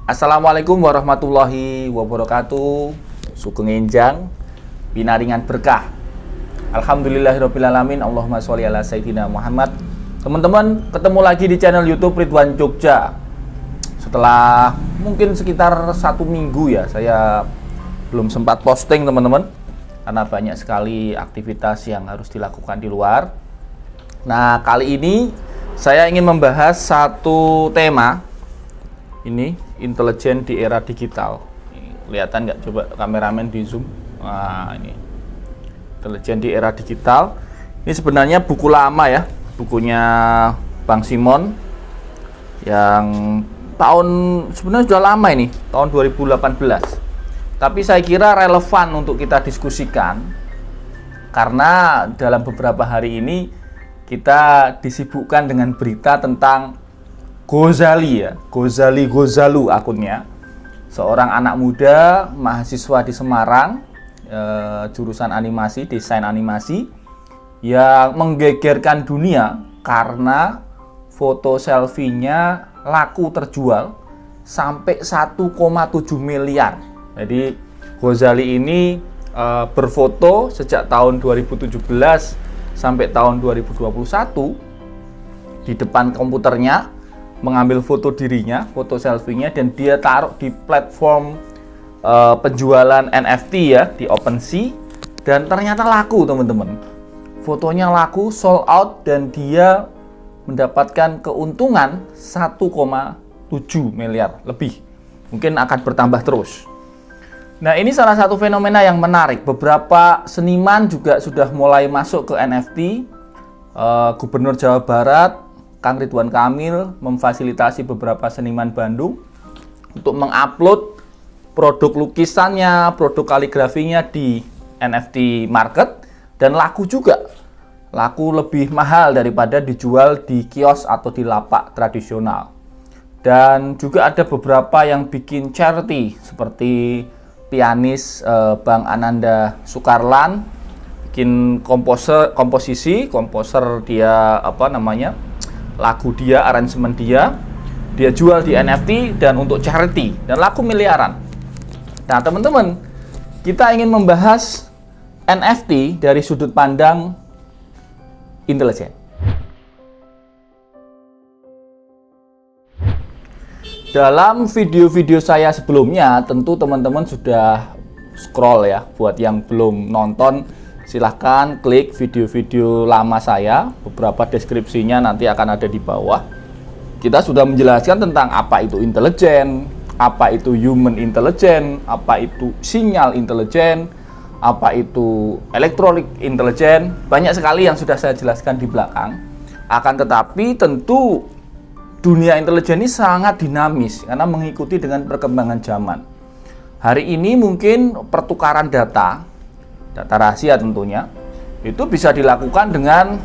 Assalamualaikum warahmatullahi wabarakatuh. Sugeng enjang pinaringan berkah. Alhamdulillahirobbilalamin. Allahumma sholli ala sayyidina Muhammad. Teman-teman, ketemu lagi di channel YouTube Ridwan Jogja. Setelah mungkin sekitar 1 minggu ya, saya belum sempat posting teman-teman, karena banyak sekali aktivitas yang harus dilakukan di luar. Nah, kali ini saya ingin membahas satu tema. Ini intelijen di era digital. Kelihatan nggak? Coba kameramen di zoom. Nah, ini intelijen di era digital. Ini sebenarnya buku lama ya, bukunya Bang Simon yang sebenarnya sudah lama ini, tahun 2018. Tapi saya kira relevan untuk kita diskusikan karena dalam beberapa hari ini kita disibukkan dengan berita tentang Ghazali ya, Ghazalu akunnya, seorang anak muda mahasiswa di Semarang, jurusan animasi, desain animasi, yang menggegerkan dunia karena foto selfie-nya laku terjual sampai 1,7 miliar. Jadi Ghazali ini berfoto sejak tahun 2017 sampai tahun 2021 di depan komputernya, mengambil foto dirinya, foto selfie-nya, dan dia taruh di platform penjualan NFT ya, di OpenSea, dan ternyata laku teman-teman. Fotonya laku, sold out, dan dia mendapatkan keuntungan 1,7 miliar lebih. Mungkin akan bertambah terus. Nah, ini salah satu fenomena yang menarik. Beberapa seniman juga sudah mulai masuk ke NFT. Gubernur Jawa Barat Kang Ridwan Kamil memfasilitasi beberapa seniman Bandung untuk mengupload produk lukisannya, produk kaligrafinya di NFT market, dan laku juga. Laku lebih mahal daripada dijual di kios atau di lapak tradisional. Dan juga ada beberapa yang bikin charity, seperti pianis Bang Ananda Sukarlan, bikin komposer dia lagu dia, aransemen dia jual di NFT dan untuk charity, dan laku miliaran. Nah teman-teman, kita ingin membahas NFT dari sudut pandang intelijen. Dalam video-video saya sebelumnya, tentu teman-teman sudah scroll ya. Buat yang belum nonton, silahkan klik video-video lama saya, beberapa deskripsinya nanti akan ada di bawah. Kita sudah menjelaskan tentang apa itu intelijen, apa itu human intelligence, apa itu sinyal intelijen, apa itu electronic intelligence. Banyak sekali yang sudah saya jelaskan di belakang. Akan tetapi tentu dunia intelijen ini sangat dinamis karena mengikuti dengan perkembangan zaman. Hari ini mungkin pertukaran data rahasia tentunya, itu bisa dilakukan dengan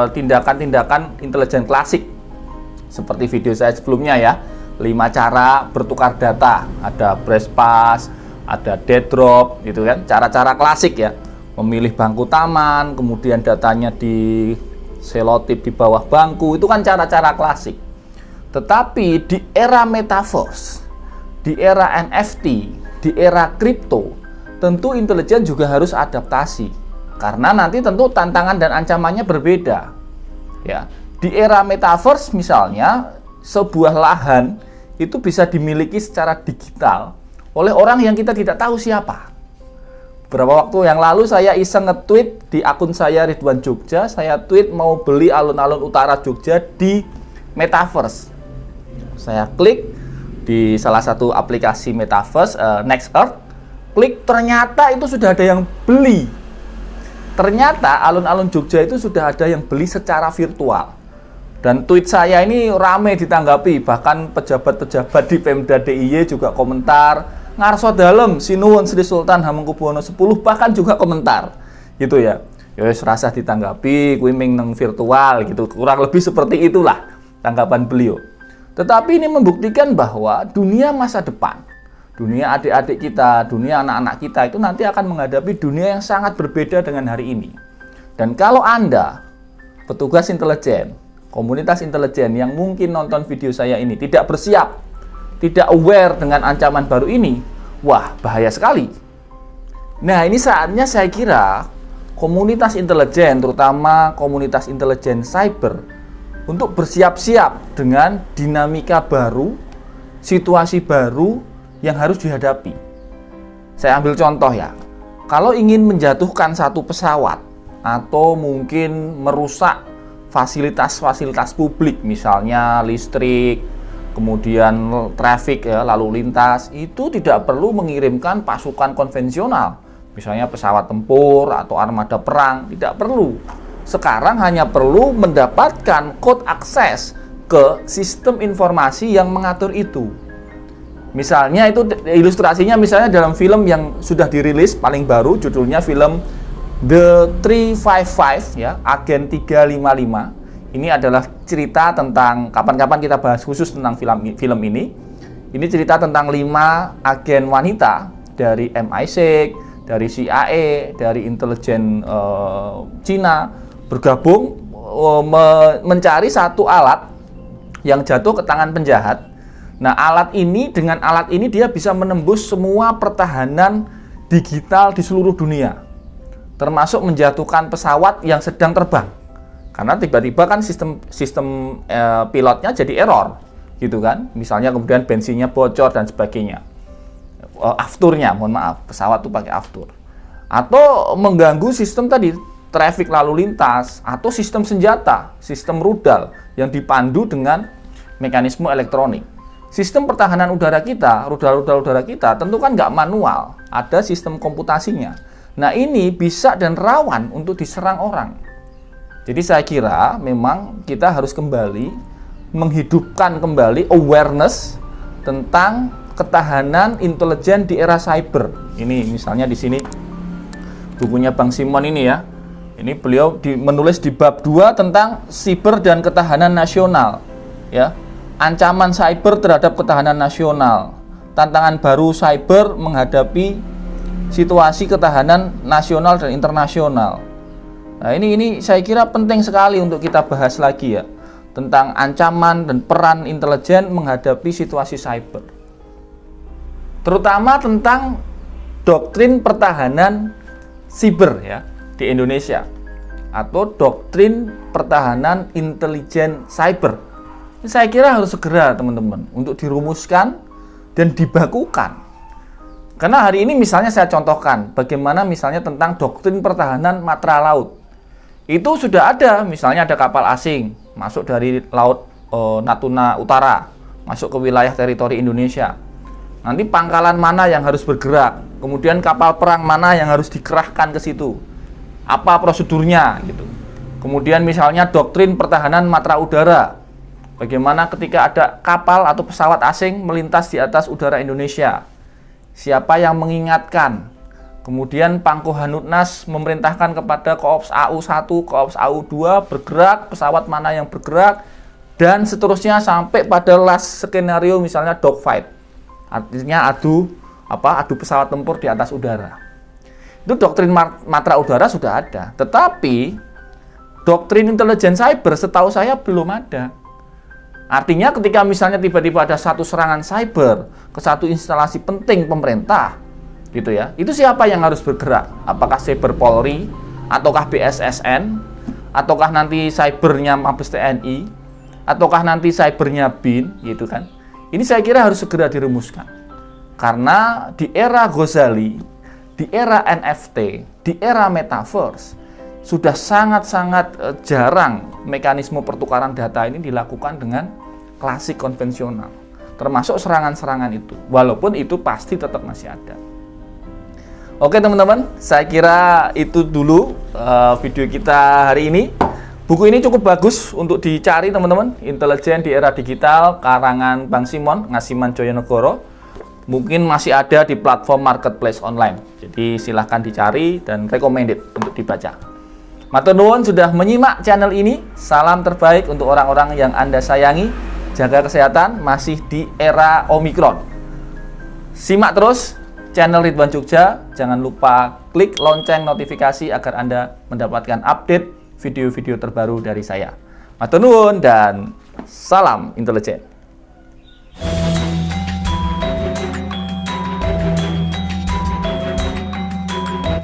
tindakan-tindakan intelijen klasik seperti video saya sebelumnya ya, 5 cara bertukar data. Ada breast pass, ada dead drop gitu kan, cara-cara klasik ya, memilih bangku taman, kemudian datanya di selotip di bawah bangku, itu kan cara-cara klasik. Tetapi di era metaverse, di era NFT, di era kripto, tentu intelijen juga harus adaptasi karena nanti tentu tantangan dan ancamannya berbeda. Ya, di era metaverse misalnya, sebuah lahan itu bisa dimiliki secara digital oleh orang yang kita tidak tahu siapa. Beberapa waktu yang lalu saya iseng nge-tweet di akun saya Ridwan Jogja, saya tweet mau beli alun-alun utara Jogja di metaverse. Saya klik di salah satu aplikasi metaverse, Next Earth. Klik, ternyata itu sudah ada yang beli. Ternyata alun-alun Jogja itu sudah ada yang beli secara virtual. Dan tweet saya ini rame ditanggapi. Bahkan pejabat-pejabat di Pemda DIY juga komentar. Ngarso dalem, sinuwun Sri Sultan Hamengkubuwono X, bahkan juga komentar. Gitu ya. Yowes rasa ditanggapi, kuwi ming nang virtual gitu. Kurang lebih seperti itulah tanggapan beliau. Tetapi ini membuktikan bahwa dunia masa depan, dunia adik-adik kita, dunia anak-anak kita itu nanti akan menghadapi dunia yang sangat berbeda dengan hari ini. Dan kalau Anda, petugas intelijen, komunitas intelijen yang mungkin nonton video saya ini tidak bersiap tidak aware dengan ancaman baru ini, wah bahaya sekali. Nah, ini saatnya saya kira komunitas intelijen, terutama komunitas intelijen cyber, untuk bersiap-siap dengan dinamika baru, situasi baru yang harus dihadapi. Saya ambil contoh ya, kalau ingin menjatuhkan satu pesawat atau mungkin merusak fasilitas-fasilitas publik, misalnya listrik, kemudian traffic ya, lalu lintas, itu tidak perlu mengirimkan pasukan konvensional, misalnya pesawat tempur atau armada perang, tidak perlu. Sekarang hanya perlu mendapatkan kode akses ke sistem informasi yang mengatur itu. Misalnya itu ilustrasinya misalnya dalam film yang sudah dirilis paling baru, judulnya film The 355 ya, Agen 355. Ini adalah cerita tentang, kapan-kapan kita bahas khusus tentang film ini. Ini cerita tentang 5 agen wanita dari MI6, dari CIA, dari intelijen Cina bergabung mencari satu alat yang jatuh ke tangan penjahat. Nah, dengan alat ini dia bisa menembus semua pertahanan digital di seluruh dunia, termasuk menjatuhkan pesawat yang sedang terbang. Karena tiba-tiba kan sistem pilotnya jadi error, gitu kan? Misalnya kemudian bensinnya bocor dan sebagainya. Afturnya, mohon maaf, pesawat itu pakai aftur. Atau mengganggu sistem tadi, traffic lalu lintas, atau sistem senjata, sistem rudal yang dipandu dengan mekanisme elektronik. Sistem pertahanan udara kita, rudal-rudal udara kita tentu kan nggak manual, ada sistem komputasinya. Nah, ini bisa dan rawan untuk diserang orang. Jadi saya kira memang kita harus kembali menghidupkan kembali awareness tentang ketahanan intelijen di era cyber. Ini misalnya di sini bukunya Bang Simon ini ya. Ini beliau menulis di bab 2 tentang siber dan ketahanan nasional. Ya, ancaman cyber terhadap ketahanan nasional. Tantangan baru cyber menghadapi situasi ketahanan nasional dan internasional. Nah, ini saya kira penting sekali untuk kita bahas lagi ya, tentang ancaman dan peran intelijen menghadapi situasi cyber. Terutama tentang doktrin pertahanan siber ya di Indonesia, atau doktrin pertahanan intelijen cyber. Ini saya kira harus segera teman-teman untuk dirumuskan dan dibakukan. Karena hari ini misalnya saya contohkan bagaimana misalnya tentang doktrin pertahanan matra laut. Itu sudah ada, misalnya ada kapal asing masuk dari laut Natuna Utara, masuk ke wilayah teritori Indonesia. Nanti pangkalan mana yang harus bergerak, kemudian kapal perang mana yang harus dikerahkan ke situ, apa prosedurnya gitu. Kemudian misalnya doktrin pertahanan matra udara, bagaimana ketika ada kapal atau pesawat asing melintas di atas udara Indonesia, siapa yang mengingatkan. Kemudian Pangko Hanutnas memerintahkan kepada Koops AU1, Koops AU2 bergerak, pesawat mana yang bergerak, dan seterusnya sampai pada last skenario misalnya dogfight. Artinya adu pesawat tempur di atas udara. Itu doktrin matra udara sudah ada, tetapi doktrin intelijen cyber setahu saya belum ada. Artinya ketika misalnya tiba-tiba ada satu serangan cyber ke satu instalasi penting pemerintah, gitu ya, itu siapa yang harus bergerak? Apakah Cyber Polri, ataukah BSSN, ataukah nanti cybernya Mabes TNI, ataukah nanti cybernya BIN, gitu kan? Ini saya kira harus segera dirumuskan. Karena di era Ghazali, di era NFT, di era metaverse, sudah sangat-sangat jarang mekanisme pertukaran data ini dilakukan dengan klasik konvensional, termasuk serangan-serangan itu, walaupun itu pasti tetap masih ada. Oke teman-teman, saya kira itu dulu video kita hari ini. Buku ini cukup bagus untuk dicari teman-teman, Intelijen di Era Digital, karangan Bang Simon, Ngasiman Joyonegoro. Mungkin masih ada di platform marketplace online, jadi silahkan dicari dan recommended untuk dibaca. Matur nuwun sudah menyimak channel ini. Salam terbaik untuk orang-orang yang Anda sayangi. Jaga kesehatan, masih di era Omikron. Simak terus channel Ridwan Jogja. Jangan lupa klik lonceng notifikasi agar Anda mendapatkan update video-video terbaru dari saya. Matur nuwun dan salam intelijen.